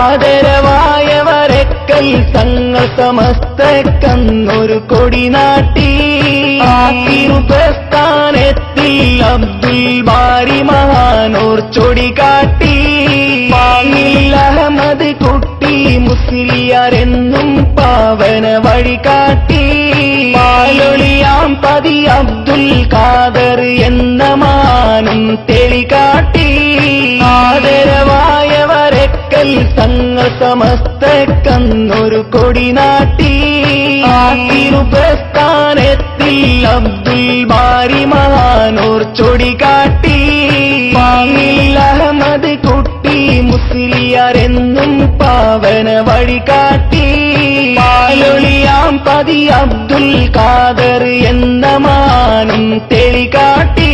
ആദരവായവരെക്കൽ തങ്ങൾ സമസ്തക്കന്നൊരു കൊടി നാട്ടി. പ്രസ്ഥാനത്തിൽ അബ്ദുൽ ബാരി മഹാനൂർ ചൊടി കാട്ടി. പാങ്ങിൽ അഹമ്മദ് കുട്ടി മുസ്ലിയാരെന്നും പാവന വഴി കാട്ടി. പാലൊളിയാം പതി അബ്ദുൽ ഖാദർ എന്ന മാനും തെളികാട്ടി. ആദരവായവരെക്കൽ തങ്ങൾ സമസ്തക്കന്നൊരു കൊടി നാട്ടി. പ്രസ്ഥാനത്തിൽ അബ്ദുൽ ബാരി മഹാനൂർ ചൊടി കാട്ടി. പാങ്ങിൽ അഹമ്മദ് കുട്ടി മുസ്ലിയാരെന്നും പാവന വഴി കാട്ടി. പാലൊളിയാം പതി അബ്ദുൽ ഖാദർ എന്ന മാനും തെളികാട്ടി.